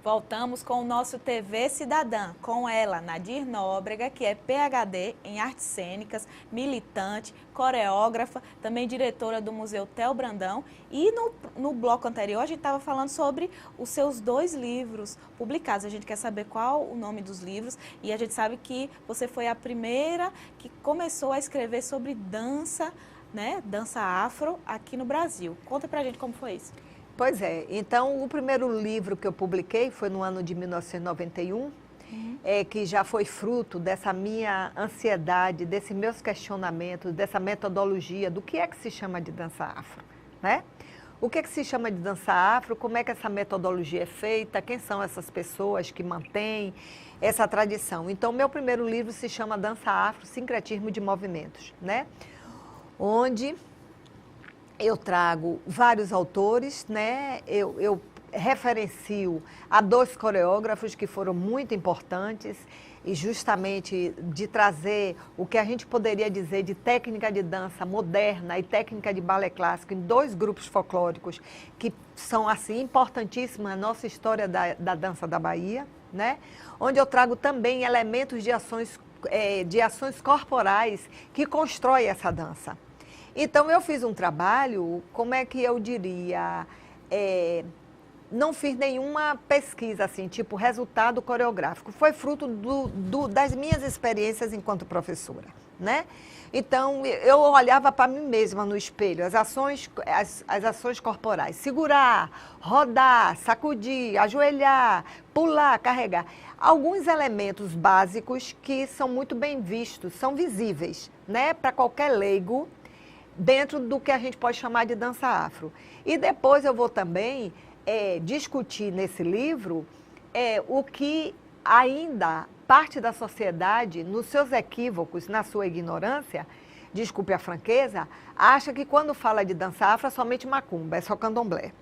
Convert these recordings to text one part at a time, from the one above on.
Voltamos com o nosso TV Cidadã, com ela, Nadir Nóbrega, que é PhD em artes cênicas, militante, coreógrafa, também diretora do Museu Theo Brandão. E no bloco anterior a gente estava falando sobre os seus 2 livros publicados. A gente quer saber qual o nome dos livros e a gente sabe que você foi a primeira que começou a escrever sobre dança, né, dança afro aqui no Brasil. Conta pra gente como foi isso. Pois é, então o primeiro livro que eu publiquei foi no ano de 1991, que já foi fruto dessa minha ansiedade, desses meus questionamentos, dessa metodologia do que é que se chama de dança afro, né? O que é que se chama de dança afro, como é que essa metodologia é feita, quem são essas pessoas que mantêm essa tradição. Então, meu primeiro livro se chama Dança Afro, Sincretismo de Movimentos, né? Onde eu trago vários autores, né? Eu referencio a 2 coreógrafos que foram muito importantes e justamente de trazer o que a gente poderia dizer de técnica de dança moderna e técnica de balé clássico em 2 grupos folclóricos que são assim importantíssimos na nossa história da dança da Bahia, né? Onde eu trago também elementos de ações corporais que constroem essa dança. Então, eu fiz um trabalho, como é que eu diria, não fiz nenhuma pesquisa, assim, tipo resultado coreográfico. Foi fruto das minhas experiências enquanto professora, né? Então, eu olhava para mim mesma no espelho, as ações corporais. Segurar, rodar, sacudir, ajoelhar, pular, carregar. Alguns elementos básicos que são muito bem vistos, são visíveis, né? Para qualquer leigo, dentro do que a gente pode chamar de dança afro. E depois eu vou também discutir nesse livro o que ainda parte da sociedade, nos seus equívocos, na sua ignorância, desculpe a franqueza, acha que quando fala de dança afro é somente macumba, é só candomblé,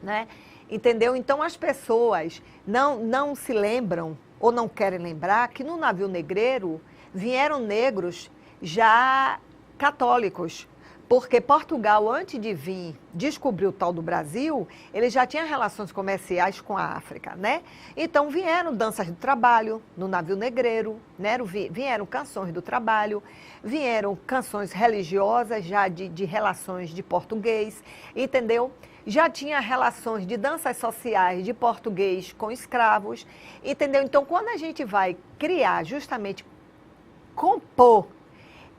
né? Entendeu? Então as pessoas não se lembram ou não querem lembrar que no navio negreiro vieram negros já católicos, porque Portugal, antes de vir descobrir o tal do Brasil, ele já tinha relações comerciais com a África, né? Então vieram danças do trabalho no navio negreiro, né? Vieram canções do trabalho, vieram canções religiosas já de relações de português, entendeu? Já tinha relações de danças sociais de português com escravos, entendeu? Então, quando a gente vai criar, justamente compor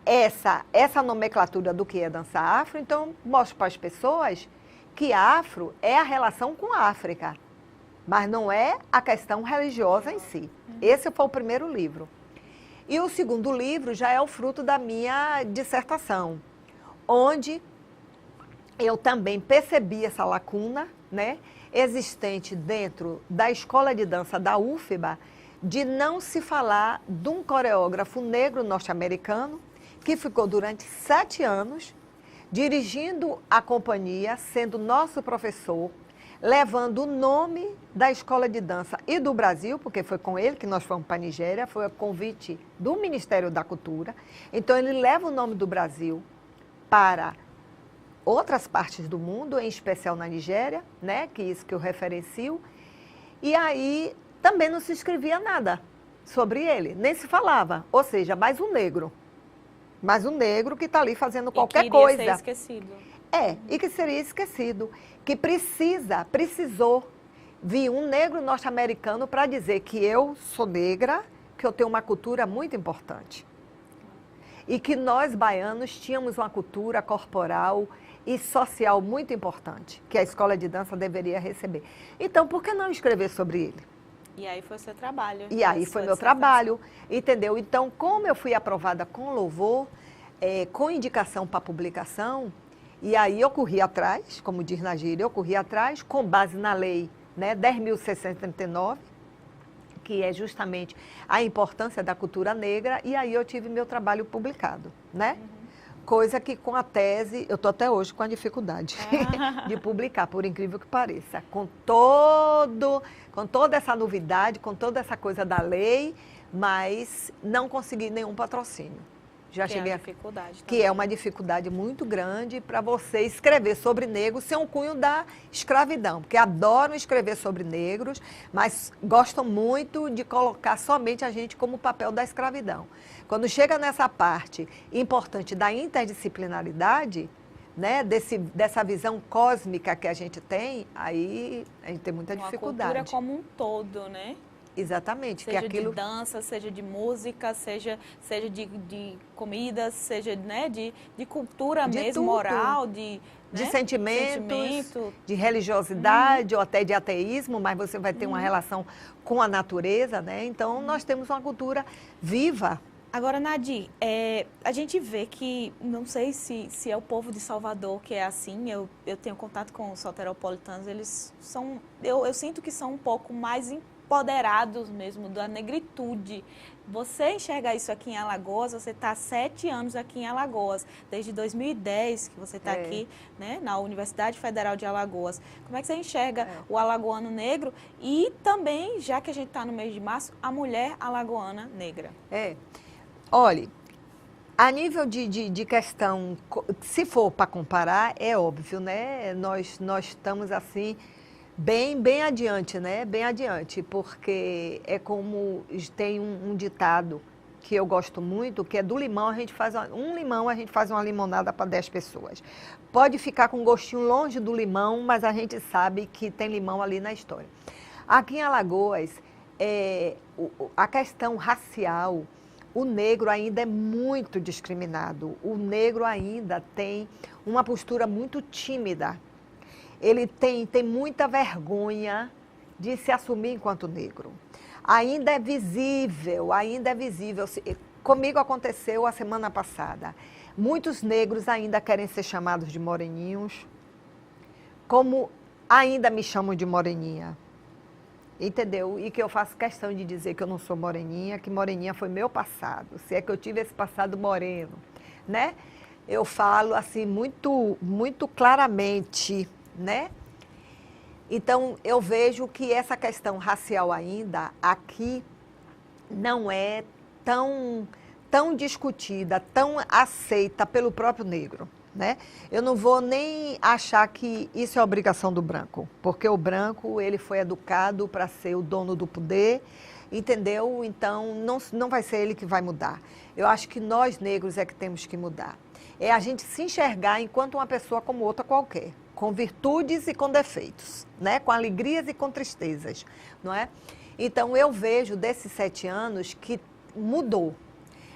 essa nomenclatura do que é dança afro, então mostro para as pessoas que afro é a relação com a África, mas não é a questão religiosa em si. Esse foi o primeiro livro. E o segundo livro já é o fruto da minha dissertação, onde eu também percebi essa lacuna, né, existente dentro da escola de dança da UFBA, de não se falar de um coreógrafo negro norte-americano que ficou durante 7 anos dirigindo a companhia, sendo nosso professor, levando o nome da escola de dança e do Brasil, porque foi com ele que nós fomos para a Nigéria, foi a convite do Ministério da Cultura. Então, ele leva o nome do Brasil para outras partes do mundo, em especial na Nigéria, né, que é isso que eu referencio. E aí também não se escrevia nada sobre ele, nem se falava, ou seja, mais um negro. Mas um negro que está ali fazendo qualquer coisa. Ser esquecido. E que seria esquecido. Que precisou vir um negro norte-americano para dizer que eu sou negra, que eu tenho uma cultura muito importante. E que nós, baianos, tínhamos uma cultura corporal e social muito importante, que a escola de dança deveria receber. Então, por que não escrever sobre ele? E aí foi o seu trabalho. E aí foi meu trabalho, entendeu? Então, como eu fui aprovada com louvor, com indicação para publicação, e aí eu corri atrás, como diz na gíria, eu corri atrás, com base na lei, né, 10.639, que é justamente a importância da cultura negra, e aí eu tive meu trabalho publicado, né? Coisa que com a tese, eu estou até hoje com a dificuldade de publicar, por incrível que pareça. Com toda essa novidade, com toda essa coisa da lei, mas não consegui nenhum patrocínio. Já que cheguei é a dificuldade que é uma dificuldade muito grande para você escrever sobre negros sem um cunho da escravidão, porque adoram escrever sobre negros, mas gostam muito de colocar somente a gente como papel da escravidão. Quando chega nessa parte importante da interdisciplinaridade, né, dessa visão cósmica que a gente tem, aí a gente tem muita dificuldade. Uma cultura como um todo, né? Exatamente. Seja que aquilo... de dança, seja de música, seja de comida, seja, né, de cultura de mesmo, tudo. moral, de né, sentimentos, de religiosidade ou até de ateísmo, mas você vai ter uma relação com a natureza, né? Então, nós temos uma cultura viva. Agora, Nadir, a gente vê que, não sei se é o povo de Salvador que é assim, eu tenho contato com os soteropolitanos, eles são, eu sinto que são um pouco mais empoderados mesmo da negritude. Você enxerga isso aqui em Alagoas, você está há 7 anos aqui em Alagoas, desde 2010 que você está aqui, né, na Universidade Federal de Alagoas. Como é que você enxerga o alagoano negro e também, já que a gente está no mês de março, a mulher alagoana negra? Olha, a nível de questão, se for para comparar, é óbvio, né? Nós estamos assim, bem adiante, né? Bem adiante, porque é como tem um ditado que eu gosto muito, que é do limão, a gente faz uma limonada para 10 pessoas. Pode ficar com um gostinho longe do limão, mas a gente sabe que tem limão ali na história. Aqui em Alagoas, a questão racial, o negro ainda é muito discriminado. O negro ainda tem uma postura muito tímida. Ele tem muita vergonha de se assumir enquanto negro. Ainda é visível. Comigo aconteceu a semana passada. Muitos negros ainda querem ser chamados de moreninhos, como ainda me chamam de moreninha. Entendeu? E que eu faço questão de dizer que eu não sou moreninha, que moreninha foi meu passado, se é que eu tive esse passado moreno, né? Eu falo assim muito claramente, né? Então, eu vejo que essa questão racial ainda aqui não é tão discutida, tão aceita pelo próprio negro. Né? Eu não vou nem achar que isso é obrigação do branco, porque o branco ele foi educado para ser o dono do poder, entendeu? Então não vai ser ele que vai mudar. Eu acho que nós negros é que temos que mudar. É a gente se enxergar enquanto uma pessoa como outra qualquer, com virtudes e com defeitos, né? Com alegrias e com tristezas, não é? Então eu vejo desses 7 anos que mudou,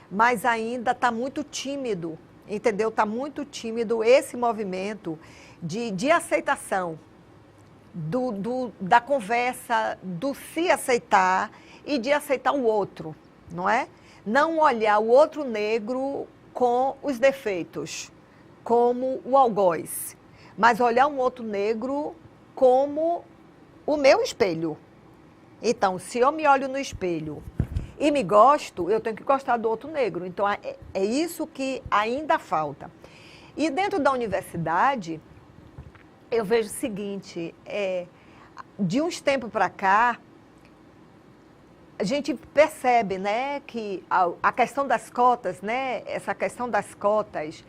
mas ainda está muito tímido. Entendeu? Está muito tímido esse movimento de aceitação, da conversa, do se aceitar e de aceitar o outro, não é? Não olhar o outro negro com os defeitos, como o algoz, mas olhar um outro negro como o meu espelho. Então, se eu me olho no espelho e me gosto, eu tenho que gostar do outro negro. Então, é isso que ainda falta. E dentro da universidade, eu vejo o seguinte, de uns tempos para cá, a gente percebe, né, que a questão das cotas, né, essa questão das cotas,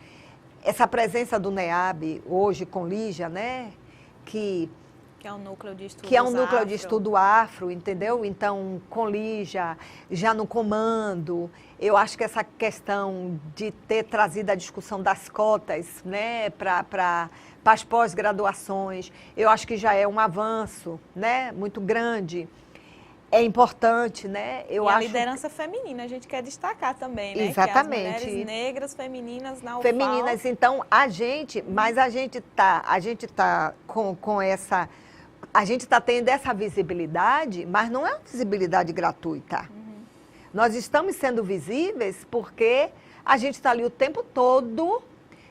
essa presença do NEAB hoje com Lígia, né, que é um núcleo de estudo afro, entendeu? Então, com Lígia, já no comando, eu acho que essa questão de ter trazido a discussão das cotas, né, para as pós-graduações, eu acho que já é um avanço, né, muito grande. É importante, né? A liderança feminina, a gente quer destacar também, né? Exatamente. Que as mulheres negras, femininas na UFAL. Femininas, então, a gente tá com essa... A gente está tendo essa visibilidade, mas não é uma visibilidade gratuita. Nós estamos sendo visíveis porque a gente está ali o tempo todo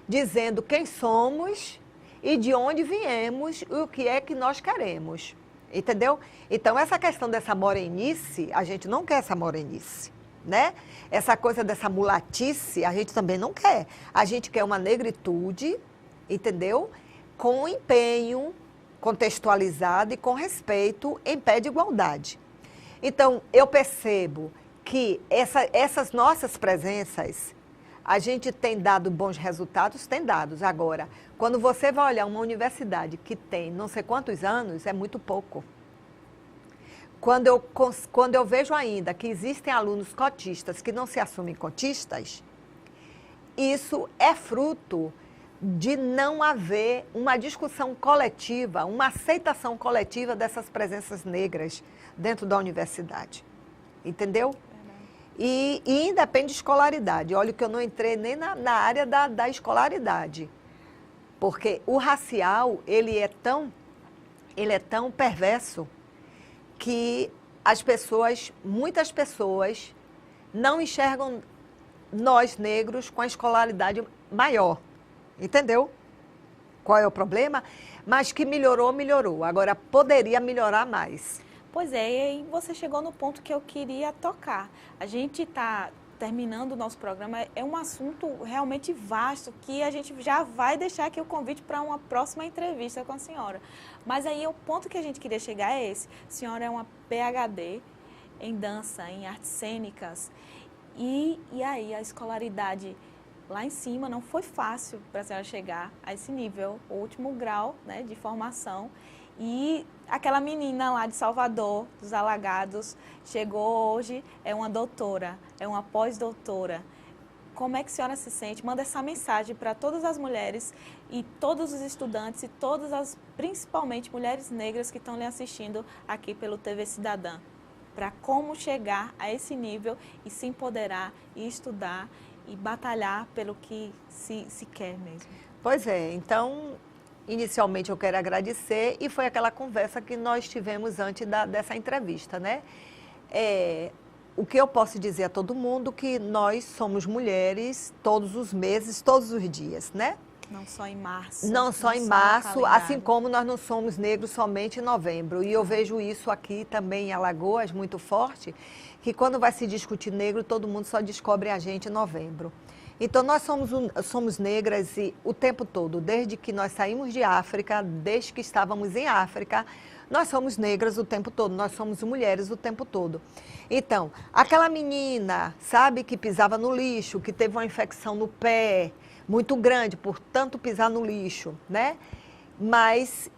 dizendo quem somos e de onde viemos e o que é que nós queremos. Entendeu? Então, essa questão dessa morenice, a gente não quer essa morenice, né? Essa coisa dessa mulatice, a gente também não quer. A gente quer uma negritude, entendeu? Com empenho, contextualizado e com respeito, em pé de igualdade. Então, eu percebo que essas nossas presenças, A gente tem dado bons resultados? Tem dados. Agora, quando você vai olhar uma universidade que tem não sei quantos anos, é muito pouco. Quando eu vejo ainda que existem alunos cotistas que não se assumem cotistas, isso é fruto de não haver uma discussão coletiva, uma aceitação coletiva dessas presenças negras dentro da universidade. Entendeu? E independe de escolaridade. Olha que eu não entrei nem na área da escolaridade. Porque o racial, ele é tão perverso que muitas pessoas não enxergam nós negros com a escolaridade maior. Entendeu? Qual é o problema? Mas que melhorou. Agora, poderia melhorar mais. Pois é, e aí você chegou no ponto que eu queria tocar. A gente está terminando o nosso programa, é um assunto realmente vasto, que a gente já vai deixar aqui o convite para uma próxima entrevista com a senhora. Mas aí o ponto que a gente queria chegar é esse. A senhora é uma PhD em dança, em artes cênicas, e aí a escolaridade lá em cima não foi fácil para a senhora chegar a esse nível, o último grau, né, de formação. E aquela menina lá de Salvador, dos Alagados, chegou hoje, é uma doutora, é uma pós-doutora. Como é que a senhora se sente? Manda essa mensagem para todas as mulheres e todos os estudantes e principalmente mulheres negras que estão lhe assistindo aqui pelo TV Cidadã, para como chegar a esse nível e se empoderar e estudar e batalhar pelo que se quer mesmo. Pois é, então... Inicialmente eu quero agradecer e foi aquela conversa que nós tivemos antes dessa entrevista, né? O que eu posso dizer a todo mundo que nós somos mulheres todos os meses, todos os dias, né? Não só em março. Não só em março, assim como nós não somos negros somente em novembro. E eu vejo isso aqui também em Alagoas, muito forte, que quando vai se discutir negro, todo mundo só descobre a gente em novembro. Então, nós somos negras o tempo todo, desde que nós saímos de África, desde que estávamos em África, nós somos negras o tempo todo, nós somos mulheres o tempo todo. Então, aquela menina, sabe, que pisava no lixo, que teve uma infecção no pé muito grande por tanto pisar no lixo, né? Mas,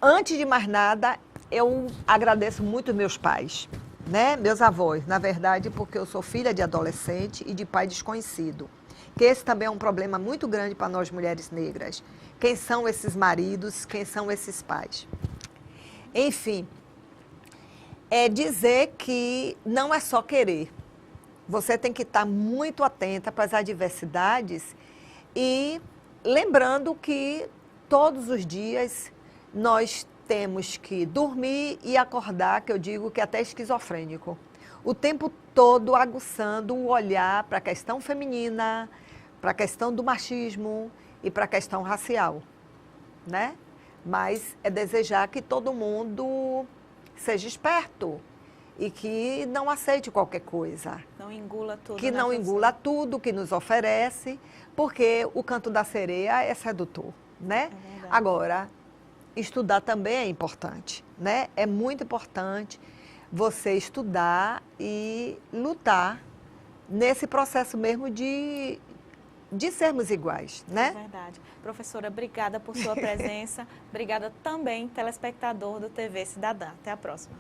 antes de mais nada, eu agradeço muito meus pais, né? Meus avós, na verdade, porque eu sou filha de adolescente e de pai desconhecido. Que esse também é um problema muito grande para nós mulheres negras. Quem são esses maridos, quem são esses pais? Enfim, é dizer que não é só querer. Você tem que estar muito atenta para as adversidades e lembrando que todos os dias nós temos que dormir e acordar, que eu digo que é até esquizofrênico. O tempo todo aguçando o olhar para a questão feminina, para a questão do machismo e para a questão racial, né? Mas é desejar que todo mundo seja esperto e que não aceite qualquer coisa. Não engula tudo. Que não engula tudo que nos oferece, porque o canto da sereia é sedutor, né? É Agora, estudar também é importante, né? É muito importante você estudar e lutar nesse processo mesmo de sermos iguais, né? É verdade. Professora, obrigada por sua presença. Obrigada também, telespectador do TV Cidadã. Até a próxima.